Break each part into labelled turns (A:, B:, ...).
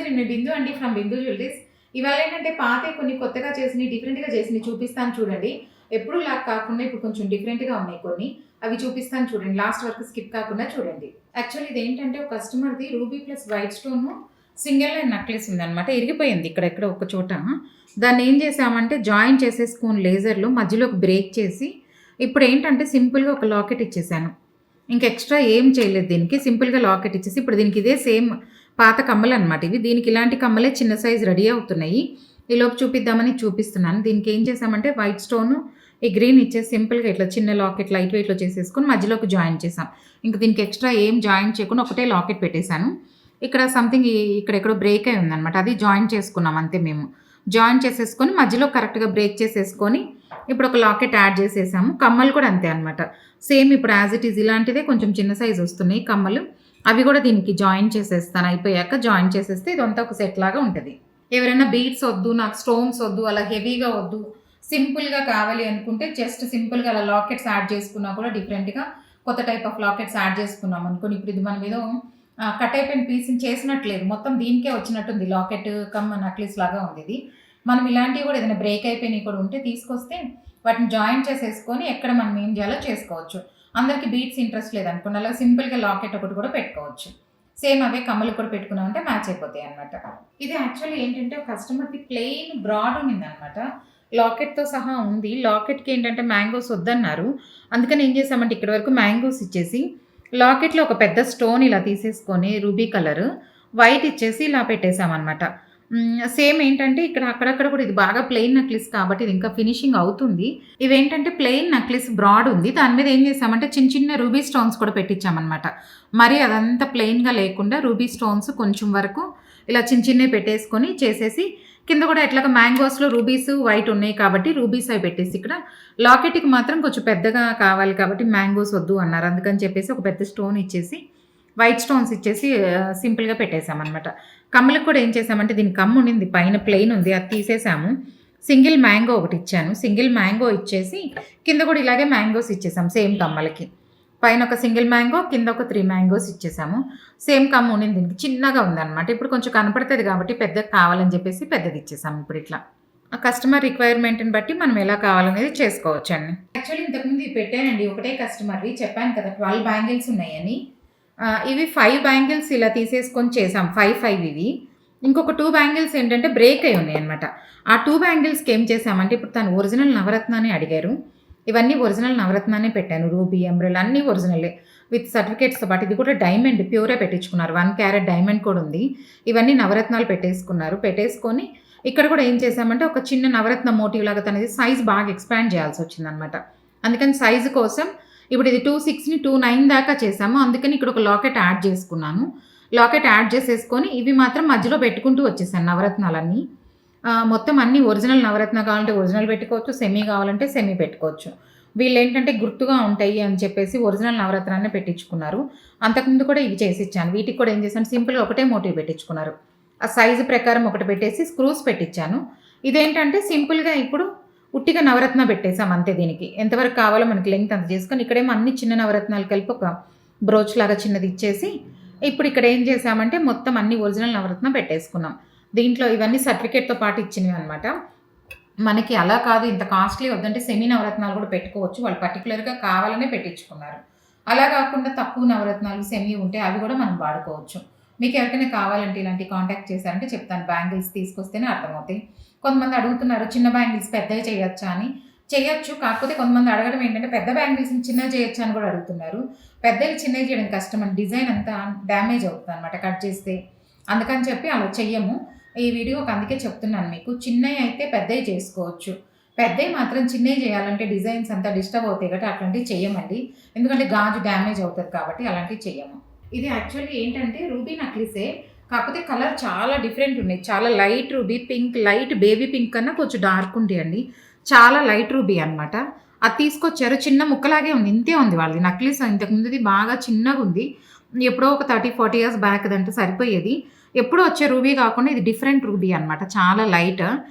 A: నేను బిందు అండి from Bindu jewelleries. ఇవాళ ఏంటంటే పాతవి కొన్ని కొత్తగా చేసినవి, డిఫరెంట్‌గా చేసినవి చూపిస్తాను చూడండి. ఎప్పుడూలా కాకుండా ఇప్పుడు కొంచెం డిఫరెంట్‌గా ఉన్నాయి కొన్ని. అవి చూపిస్తాను చూడండి. లాస్ట్ వరకు స్కిప్ కాకుండా చూడండి. యాక్చువల్లీ ఇదేంటంటే ఒక కస్టమర్‌ది ruby plus white stone single line necklace ఉందనమాట. ఇరిగిపోయింది ఇక్కడెక్కడో ఒక చోట. దాన్ని ఏం చేసామంటే జాయిన్ చేసేసుకొని లేజర్‌లో మధ్యలోకి బ్రేక్ చేసి ఇప్పుడేంటంటే సింపుల్‌గా ఒక లాకెట్ ఇచ్చేసాను. ఇంక ఎక్స్‌ట్రా ఏం చేయలేదు దీనికి. సింపుల్‌గా లాకెట్ ఇచ్చేసి ఇప్పుడు దీనికి ఇదే సేమ్ పాత కమ్మలనమాట ఇవి. దీనికి ఇలాంటి కమ్మలే చిన్న సైజ్ రెడీ అవుతున్నాయి. ఈలోపు చూపిద్దామని చూపిస్తున్నాను. దీనికి ఏం చేసామంటే వైట్ స్టోను, ఈ గ్రీన్ ఇచ్చేసి సింపుల్‌గా ఇట్లా చిన్న లాకెట్ లైట్ వెయిట్‌లో చేసేసుకొని మధ్యలోకి జాయిన్ చేసాం. ఇంక దీనికి ఎక్స్‌ట్రా ఏం జాయిన్ చేయకుండా ఒకటే లాకెట్ పెట్టేశాను. ఇక్కడ సంథింగ్ ఇక్కడెక్కడో బ్రేక్ అయి ఉందనమాట. అది జాయిన్ చేసుకున్నాం అంతే మేము. జాయిన్ చేసేసుకొని మధ్యలో కరెక్ట్‌గా బ్రేక్ చేసేసుకొని ఇప్పుడు ఒక లాకెట్ యాడ్ చేసేసాము. కమ్మలు కూడా అంతే అనమాట. సేమ్ ఇప్పుడు యాజ్ ఇట్ ఈజ్ ఇలాంటిదే కొంచెం చిన్న సైజ్ వస్తున్నాయి కమ్మలు. అవి కూడా దీనికి జాయిన్ చేసేస్తాను. అయిపోయాక జాయిన్ చేసేస్తే ఇదంతా ఒక సెట్ లాగా ఉంటది. ఎవరైనా బీడ్స్ వద్దు, నాకు స్టోన్స్ వద్దు, అలా హెవీగా వద్దు, సింపుల్‌గా కావాలి అనుకుంటే జస్ట్ సింపుల్‌గా అలా లాకెట్స్ యాడ్ చేసుకున్నా కూడా డిఫరెంట్‌గా కొత్త టైప్ ఆఫ్ లాకెట్స్ యాడ్ చేసుకున్నాం అనుకోని ఇప్పుడు ఇది మనం ఏదో కట్ అయిపోయిన పీస్‌ని చేసినట్లేదు. మొత్తం దీనికే వచ్చినట్టుంది. లాకెట్ కమ్ నెక్లెస్ లాగా ఉంది ఇది. మనం ఇలాంటివి కూడా ఏదైనా బ్రేక్ అయిపోయినవి కూడా ఉంటే తీసుకొస్తే వాటిని జాయిన్ చేసేసుకొని ఎక్కడ మనం ఏం చేయాలో చేసుకోవచ్చు. అందరికి బీడ్స్ ఇంట్రెస్ట్ లేదనుకోండి, అలా సింపుల్‌గా లాకెట్ ఒకటి కూడా పెట్టుకోవచ్చు. సేమ్ అవే కమ్మలు కూడా పెట్టుకున్నామంటే మ్యాచ్ అయిపోతాయి అనమాట. ఇది యాక్చువల్లీ ఏంటంటే కస్టమర్‌కి ప్లెయిన్ బ్రాడ్ ఉన్నిందనమాట. లాకెట్‌తో సహా ఉంది. లాకెట్‌కి ఏంటంటే మ్యాంగోస్ వద్దన్నారు. అందుకని ఏం చేసామంటే ఇక్కడి వరకు మ్యాంగోస్ ఇచ్చేసి లాకెట్‌లో ఒక పెద్ద స్టోన్ ఇలా తీసేసుకొని రూబీ కలర్ వైట్ ఇచ్చేసి ఇలా పెట్టేసామనమాట. సేమ్ ఏంటంటే ఇక్కడ అక్కడక్కడ కూడా ఇది బాగా ప్లెయిన్ నెక్లెస్ కాబట్టి ఇది ఇంకా ఫినిషింగ్ అవుతుంది. ఇవేంటంటే ప్లెయిన్ నెక్లెస్ బ్రాడ్ ఉంది. దాని మీద ఏం చేసామంటే చిన్న చిన్న రూబీ స్టోన్స్ కూడా పెట్టించామనమాట. మరి అదంతా ప్లెయిన్‌గా లేకుండా రూబీ స్టోన్స్ కొంచెం వరకు ఇలా చిన్న చిన్నవి పెట్టేసుకొని చేసేసి కింద కూడా ఎట్లాగా మ్యాంగోస్‌లో రూబీస్ వైట్ ఉన్నాయి కాబట్టి రూబీస్ అవి పెట్టేసి ఇక్కడ లాకెట్‌కి మాత్రం కొంచెం పెద్దగా కావాలి కాబట్టి మ్యాంగోస్ వద్దు అన్నారు. అందుకని చెప్పేసి ఒక పెద్ద స్టోన్ ఇచ్చేసి వైట్ స్టోన్స్ ఇచ్చేసి సింపుల్‌గా పెట్టేసామనమాట. కమ్మలకు కూడా ఏం చేసామంటే దీనికి కమ్ము ఉండింది పైన ప్లెయిన్ ఉంది. అది తీసేసాము. సింగిల్ మ్యాంగో ఒకటి ఇచ్చాను. సింగిల్ మ్యాంగో ఇచ్చేసి కింద కూడా ఇలాగే మ్యాంగోస్ ఇచ్చేసాం సేమ్ కమ్మలకి. పైన ఒక సింగిల్ మ్యాంగో, కింద ఒక 3 మ్యాంగోస్ ఇచ్చేసాము. సేమ్ కమ్ము ఉండింది దీనికి. చిన్నగా ఉందనమాట. ఇప్పుడు కొంచెం కనపడుతుంది కాబట్టి పెద్దగా కావాలని చెప్పేసి పెద్దది ఇచ్చేసాము ఇప్పుడు ఇట్లా. ఆ కస్టమర్ రిక్వైర్మెంట్‌ని బట్టి మనం ఎలా కావాలనేది చేసుకోవచ్చండి. యాక్చువల్లీ ఇంతకుముందు ఇవి పెట్టానండి. ఒకటే కస్టమర్‌వి చెప్పాను కదా 12 బ్యాంగిల్స్ ఉన్నాయని. ఇవి 5 బ్యాంగిల్స్ ఇలా తీసేసుకొని చేసాం. 5 ఇవి. ఇంకొక 2 బ్యాంగిల్స్ ఏంటంటే బ్రేక్ అయి ఉన్నాయన్నమాట. ఆ 2 బ్యాంగిల్స్‌కి ఏం చేసామంటే ఇప్పుడు తను ఒరిజినల్ నవరత్నాన్ని అడిగారు. ఇవన్నీ ఒరిజినల్ నవరత్నాన్నే పెట్టాను. రూబీ, ఎమరల్డ్ అన్నీ ఒరిజినలే విత్ సర్టిఫికేట్స్‌తో పాటు ఇది కూడా డైమండ్ ప్యూరే పెట్టించుకున్నారు. 1 క్యారెట్ డైమండ్ కూడా ఉంది. ఇవన్నీ నవరత్నాలు పెట్టేసుకున్నారు. పెట్టేసుకొని ఇక్కడ కూడా ఏం చేసామంటే ఒక చిన్న నవరత్న మోటివ్ లాగా తనది సైజ్ బాగా ఎక్స్‌పాండ్ చేయాల్సి వచ్చిందనమాట. అందుకని సైజు కోసం ఇప్పుడు ఇది 2.6ని 2.9 దాకా చేసాము. అందుకని ఇక్కడ ఒక లాకెట్ యాడ్ చేసుకున్నాను. లాకెట్ యాడ్ చేసేసుకొని ఇవి మాత్రం మధ్యలో పెట్టుకుంటూ వచ్చేసాను నవరత్నాలన్నీ. మొత్తం అన్నీ ఒరిజినల్ నవరత్న కావాలంటే ఒరిజినల్ పెట్టుకోవచ్చు. సెమీ కావాలంటే సెమీ పెట్టుకోవచ్చు. వీళ్ళేంటంటే గుర్తుగా ఉంటాయి అని చెప్పేసి ఒరిజినల్ నవరత్నాన్నే పెట్టించుకున్నారు. అంతకుముందు కూడా ఇవి చేసిచ్చాను. వీటికి కూడా ఏం చేశాను సింపుల్‌గా ఒకటే మోటివ్ పెట్టించుకున్నారు. ఆ సైజు ప్రకారం ఒకటి పెట్టేసి స్క్రూస్ పెట్టించాను. ఇదేంటంటే సింపుల్‌గా ఇప్పుడు ఉట్టిగా నవరత్న పెట్టేసాం అంతే దీనికి. ఎంతవరకు కావాలో మనకి లెంగ్త్ అంత చేసుకొని ఇక్కడేమో అన్ని చిన్న నవరత్నాలు కలిపి ఒక బ్రోచ్ లాగా చిన్నది ఇచ్చేసి ఇప్పుడు ఇక్కడ ఏం చేసామంటే మొత్తం అన్ని ఒరిజినల్ నవరత్న పెట్టేసుకున్నాం. దీంట్లో ఇవన్నీ సర్టిఫికేట్‌తో పాటు ఇచ్చినవి అనమాట. మనకి అలా కాదు ఇంత కాస్ట్లీ వద్దంటే సెమీ నవరత్నాలు కూడా పెట్టుకోవచ్చు. వాళ్ళు పర్టిక్యులర్‌గా కావాలనే పెట్టించుకున్నారు. అలా కాకుండా తక్కువ నవరత్నాలు సెమీ ఉంటే అవి కూడా మనం వాడుకోవచ్చు. మీకు ఎవరికైనా కావాలంటే ఇలాంటి కాంటాక్ట్ చేశారంటే చెప్తాను. బ్యాంగిల్స్ తీసుకొస్తేనే అర్థమవుతాయి. కొంతమంది అడుగుతున్నారు చిన్న బ్యాంగిల్స్ పెద్దగా చేయొచ్చా అని. చేయొచ్చు. కాకపోతే కొంతమంది అడగడం ఏంటంటే పెద్ద బ్యాంగిల్స్‌ని చిన్నగా చేయొచ్చా అని కూడా అడుగుతున్నారు. పెద్దవి చిన్నవి చేయడం కష్టం అండి. డిజైన్ అంతా డ్యామేజ్ అవుతుందనమాట కట్ చేస్తే. అందుకని చెప్పి అలా చెయ్యము. ఈ వీడియోకి అందుకే చెప్తున్నాను మీకు. చిన్నవి అయితే పెద్దవి చేసుకోవచ్చు. పెద్దవి మాత్రం చిన్నవి చేయాలంటే డిజైన్స్ అంతా డిస్టర్బ్ అవుతాయి కాబట్టి అట్లాంటివి చెయ్యమండి. ఎందుకంటే గాజు డ్యామేజ్ అవుతుంది కాబట్టి అలాంటివి చెయ్యము. ఇది యాక్చువల్లీ ఏంటంటే రూబీ నెక్లెసే. కాకపోతే కలర్ చాలా డిఫరెంట్ ఉన్నాయి. చాలా light ruby, pink, light baby pink కన్నా కొంచెం డార్క్ ఉంటాయండి. చాలా లైట్ రూబీ అనమాట. అది తీసుకొచ్చారు. చిన్న ముక్కలాగే ఉంది. ఇంతే ఉంది వాళ్ళది నెక్లెస్. ఇంతకుముందుది బాగా చిన్నగా ఉంది. ఎప్పుడో ఒక 30-40 ఇయర్స్ బ్యాక్ దంటే సరిపోయేది. ఎప్పుడూ వచ్చే రూబీ కాకుండా ఇది డిఫరెంట్ రూబీ అనమాట. చాలా లైట్.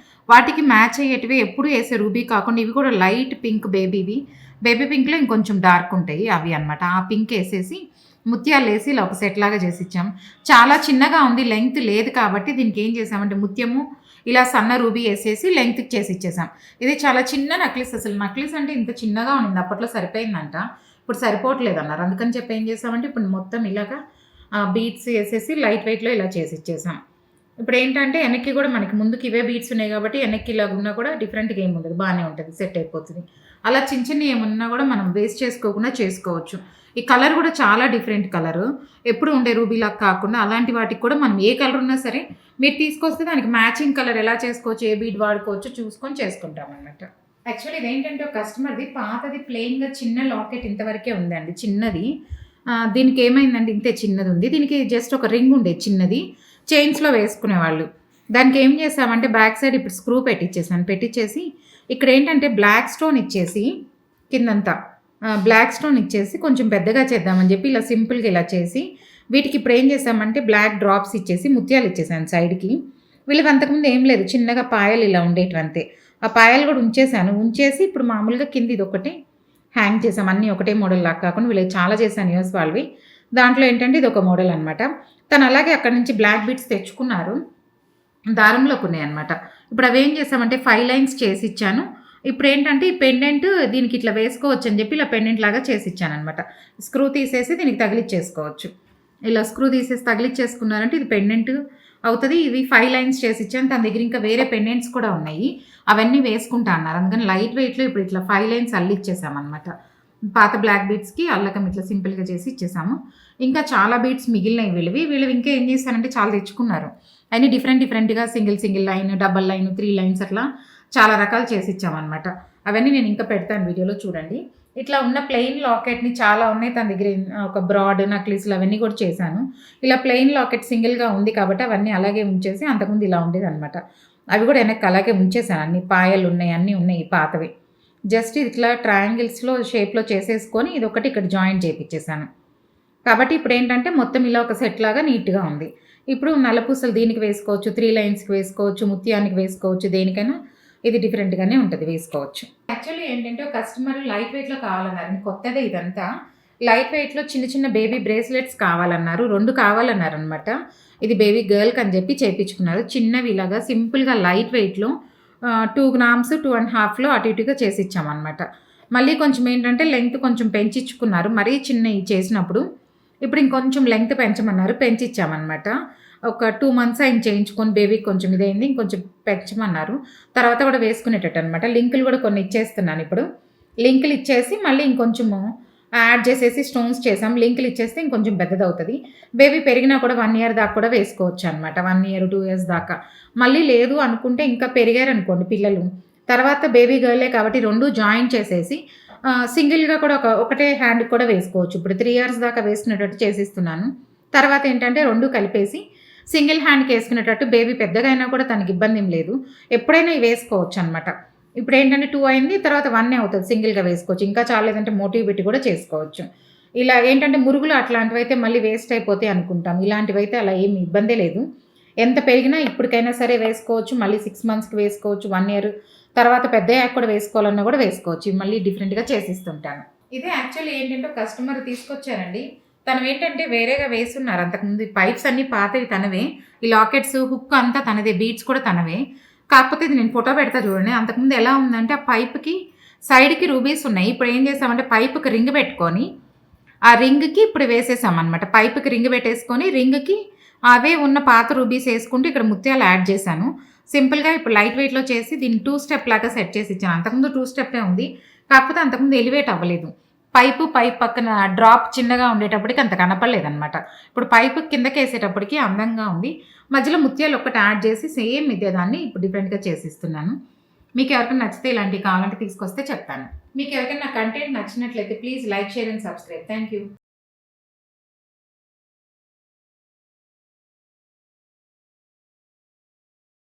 A: వాటికి మ్యాచ్ అయ్యేటివి ఎప్పుడు వేసే రూబీ కాకుండా ఇవి కూడా లైట్ పింక్ బేబీవి. బేబీ పింక్‌లో ఇంకొంచెం డార్క్ ఉంటాయి అవి అనమాట. ఆ పింక్ వేసేసి ముత్యాలు వేసి ఇలా ఒక సెట్ లాగా చేసి ఇచ్చాం. చాలా చిన్నగా ఉంది, లెంగ్త్ లేదు కాబట్టి దీనికి ఏం చేసామంటే ముత్యము ఇలా సన్న రూబీ వేసేసి లెంగ్త్కి చేసి ఇచ్చేసాం. ఇది చాలా చిన్న నక్లీస్, అసలు నక్లీస్ అంటే ఇంత చిన్నగా ఉండింది, అప్పట్లో సరిపోయిందంట, ఇప్పుడు సరిపోవట్లేదు అన్నారు. అందుకని చెప్పి ఏం చేసామంటే ఇప్పుడు మొత్తం ఇలాగా బీడ్స్ వేసేసి లైట్ వెయిట్లో ఇలా చేసి ఇచ్చేసాం. ఇప్పుడు ఏంటంటే వెనక్కి కూడా మనకి ముందుకు ఇవే బీడ్స్ ఉన్నాయి కాబట్టి వెనక్కి ఇలాగ ఉన్నా కూడా డిఫరెంట్గా ఏమి ఉండదు, బాగానే ఉంటుంది, సెట్ అయిపోతుంది. అలా చిన్న చిన్న ఏమన్నా కూడా మనం వేస్ట్ చేసుకోకుండా చేసుకోవచ్చు. ఈ కలర్ కూడా చాలా డిఫరెంట్ కలరు, ఎప్పుడు ఉండే రూబీలాగా కాకుండా అలాంటి వాటికి కూడా మనం ఏ కలర్ ఉన్నా సరే మీరు తీసుకొస్తే దానికి మ్యాచింగ్ కలర్ ఎలా చేసుకోవచ్చు, ఏ బీడ్ వాడుకోవచ్చు చూసుకొని చేసుకుంటాం అన్నమాట. యాక్చువల్లీ ఇదేంటంటే ఒక కస్టమర్ది పాతది ప్లెయిన్గా చిన్న లాకెట్ ఇంతవరకే ఉందండి, చిన్నది. దీనికి ఏమైందండి, ఇంతే చిన్నది ఉంది. దీనికి జస్ట్ ఒక రింగ్ ఉండేది చిన్నది, చైన్స్లో వేసుకునేవాళ్ళు. దానికి ఏం చేసామంటే బ్యాక్ సైడ్ ఇప్పుడు స్క్రూ పెట్టించేసాను. పెట్టించేసి ఇక్కడ ఏంటంటే బ్లాక్ స్టోన్ ఇచ్చేసి కిందంతా బ్లాక్ స్టోన్ ఇచ్చేసి కొంచెం పెద్దగా చేద్దామని చెప్పి ఇలా సింపుల్గా ఇలా చేసి వీటికి ఇప్పుడు ఏం చేసామంటే బ్లాక్ డ్రాప్స్ ఇచ్చేసి ముత్యాలు ఇచ్చేసాను సైడ్కి. వీళ్ళకి అంతకుముందు ఏం లేదు, చిన్నగా పాయలు ఇలా ఉండేటివంతే. ఆ పాయలు కూడా ఉంచేసి ఇప్పుడు మామూలుగా కింద ఇది ఒకటి హ్యాంగ్ చేసాం. అన్నీ ఒకటే మోడల్ లాగా కాకుండా వీళ్ళకి చాలా చేశాను యూఎస్ వాళ్ళవి. దాంట్లో ఏంటంటే ఇది ఒక మోడల్ అనమాట. తను అలాగే అక్కడ నుంచి బ్లాక్ బీడ్స్ తెచ్చుకున్నారు, దారంలోకి ఉన్నాయి అనమాట. ఇప్పుడు అవి ఏం చేసామంటే 5 లైన్స్ చేసి ఇచ్చాను. ఇప్పుడు ఏంటంటే ఈ పెండెంట్ దీనికి ఇట్లా వేసుకోవచ్చు అని చెప్పి ఇలా పెండెంట్ లాగా చేసి ఇచ్చాను అనమాట. స్క్రూ తీసేసి దీనికి తగిలిచ్చేసుకోవచ్చు. ఇలా స్క్రూ తీసేసి తగిలిచ్చేసుకున్నారంటే ఇది పెండెంట్ అవుతుంది. ఇవి 5 లైన్స్ చేసి ఇచ్చాను. తన దగ్గర ఇంకా వేరే పెండెంట్స్ కూడా ఉన్నాయి, అవన్నీ వేసుకుంటా అన్నారు. అందుకని లైట్ వెయిట్లో ఇప్పుడు ఇట్లా 5 లైన్స్ అల్లిచ్చేసామన్నమాట. పాత బ్లాక్ బీడ్స్కి అల్లకం ఇట్లా సింపుల్గా చేసి ఇచ్చేసాము. ఇంకా చాలా బీడ్స్ మిగిలినవి వీళ్ళవి ఇంకా ఏం చేశారంటే చాలా తెచ్చుకున్నారు. అన్నీ డిఫరెంట్గా single line, double line, 3 lines అట్లా చాలా రకాలు చేసి ఇచ్చామన్నమాట. అవన్నీ నేను ఇంకా పెడతాను వీడియోలో చూడండి. ఇట్లా ఉన్న ప్లెయిన్ లాకెట్ని చాలా ఉన్నాయి తన దగ్గర, ఒక బ్రాడ్ నక్లీస్లు అవన్నీ కూడా చేశాను. ఇలా ప్లెయిన్ లాకెట్ సింగిల్గా ఉంది కాబట్టి అవన్నీ అలాగే ఉంచేసి, అంతకుముందు ఇలా ఉండేది అనమాట, అవి కూడా వెనక్కి అలాగే ఉంచేసాను. అన్ని పాయలు ఉన్నాయి, అన్నీ ఉన్నాయి పాతవి. జస్ట్ ఇట్లా ట్రయాంగిల్స్లో షేప్లో చేసేసుకొని ఇది ఒకటి ఇక్కడ జాయింట్ చేయించేసాను. కాబట్టి ఇప్పుడు ఏంటంటే మొత్తం ఇలా ఒక సెట్ లాగా నీట్గా ఉంది. ఇప్పుడు నల్లపూసలు దీనికి వేసుకోవచ్చు, 3 లైన్స్కి వేసుకోవచ్చు, ముత్యానికి వేసుకోవచ్చు, దేనికైనా ఇది డిఫరెంట్గానే ఉంటుంది, వేసుకోవచ్చు. యాక్చువల్లీ ఏంటంటే ఒక కస్టమర్ లైట్ వెయిట్లో కావాలన్నారు, కొత్తదే ఇదంతా. లైట్ వెయిట్లో చిన్న చిన్న బేబీ బ్రేస్లెట్స్ కావాలన్నారు, 2 కావాలన్నారు అనమాట. ఇది బేబీ గర్ల్కి అని చెప్పి చేయించుకున్నారు. చిన్నవి ఇలాగా సింపుల్గా లైట్ వెయిట్లో 2 గ్రామ్స్ 2.5లో అటు ఇటుగా చేసి ఇచ్చామన్నమాట. మళ్ళీ కొంచెం ఏంటంటే లెంగ్త్ కొంచెం పెంచుకున్నారు, మరీ చిన్నవి చేసినప్పుడు. ఇప్పుడు ఇంకొంచెం లెంగ్త్ పెంచమన్నారు, పెంచిచ్చామన్నమాట. ఒక 2 మంత్స్ ఆయన చేయించుకొని బేబీకి కొంచెం ఇదైంది, ఇంకొంచెం పెంచమన్నారు. తర్వాత కూడా వేసుకునేటట్టు అనమాట. లింకులు కూడా కొన్ని ఇచ్చేస్తున్నాను. ఇప్పుడు లింకులు ఇచ్చేసి మళ్ళీ ఇంకొంచెము యాడ్ చేసేసి స్టోన్స్ చేసాం. లింకులు ఇచ్చేస్తే ఇంకొంచెం పెద్దది అవుతుంది. బేబీ పెరిగినా కూడా 1 ఇయర్ దాకా కూడా వేసుకోవచ్చు అనమాట. 1 ఇయర్ 2 ఇయర్స్ దాకా. మళ్ళీ లేదు అనుకుంటే ఇంకా పెరిగారనుకోండి పిల్లలు, తర్వాత బేబీ గర్లే కాబట్టి 2 జాయిన్ చేసేసి సింగిల్గా కూడా ఒకటే హ్యాండ్కి కూడా వేసుకోవచ్చు. ఇప్పుడు 3 ఇయర్స్ దాకా వేసుకునేటట్టు చేసిస్తున్నాను. తర్వాత ఏంటంటే 2 కలిపేసి సింగిల్ హ్యాండ్కి వేసుకునేటట్టు, బేబీ పెద్దగా అయినా కూడా తనకి ఇబ్బంది ఏం లేదు, ఎప్పుడైనా ఇవి వేసుకోవచ్చు అనమాట. ఇప్పుడు ఏంటంటే 2 అయింది, తర్వాత 1 అవుతుంది, సింగిల్గా వేసుకోవచ్చు. ఇంకా చాలేదంటే మోటివ్ పెట్టి కూడా చేసుకోవచ్చు. ఇలా ఏంటంటే మురుగులు అట్లాంటివి అయితే మళ్ళీ వేస్ట్ అయిపోతాయి అనుకుంటాం, ఇలాంటివి అయితే అలా ఏమి ఇబ్బందే లేదు. ఎంత పెరిగినా ఇప్పటికైనా సరే వేసుకోవచ్చు. మళ్ళీ 6 మంత్స్కి వేసుకోవచ్చు, 1 ఇయర్ తర్వాత పెద్ద అయ్యాక కూడా వేసుకోవాలన్నా కూడా వేసుకోవచ్చు. మళ్ళీ డిఫరెంట్గా చేసిస్తుంటాను. ఇదే యాక్చువల్లీ ఏంటంటే కస్టమర్ తీసుకొచ్చారండి, తను ఏంటంటే వేరేగా వేస్తున్నారు. అంతకుముందు పైప్స్ అన్నీ పాతవి తనవే, ఈ లాకెట్స్ హుక్ అంతా తనదే, బీడ్స్ కూడా తనవే. కాకపోతే ఇది నేను ఫోటో పెడతా చూడండి. అంతకుముందు ఎలా ఉందంటే ఆ పైప్కి సైడ్కి రూబీస్ ఉన్నాయి. ఇప్పుడు ఏం చేసామంటే పైప్కి రింగ్ పెట్టుకొని ఆ రింగ్కి ఇప్పుడు వేసేసామన్నమాట. పైప్కి రింగ్ పెట్టేసుకొని రింగ్కి అవే ఉన్న పాత రూబీస్ వేసుకుంటూ ఇక్కడ ముత్యాలు యాడ్ చేశాను. సింపుల్గా ఇప్పుడు లైట్ వెయిట్లో చేసి దీన్ని 2 స్టెప్ లాగా సెట్ చేసి ఇచ్చాను. అంతకుముందు 2 స్టెప్పే ఉంది, కాకపోతే అంతకుముందు ఎలివేట్ అవ్వలేదు. పైప్ పక్కన డ్రాప్ చిన్నగా ఉండేటప్పటికి అంత కనపడలేదన్నమాట. ఇప్పుడు పైపు కిందకి వేసేటప్పటికి అందంగా ఉంది. మధ్యలో ముత్యాలు ఒక్కటి యాడ్ చేసి సేమ్ ఇదే దాన్ని ఇప్పుడు డిఫరెంట్గా చేసిస్తున్నాను. మీకు ఎవరికైనా నచ్చితే ఇలాంటివి కావాలంటే తీసుకొస్తే చెప్తాను. మీకు ఎవరికైనా నా కంటెంట్ నచ్చినట్లయితే please like, share and subscribe. Thank you.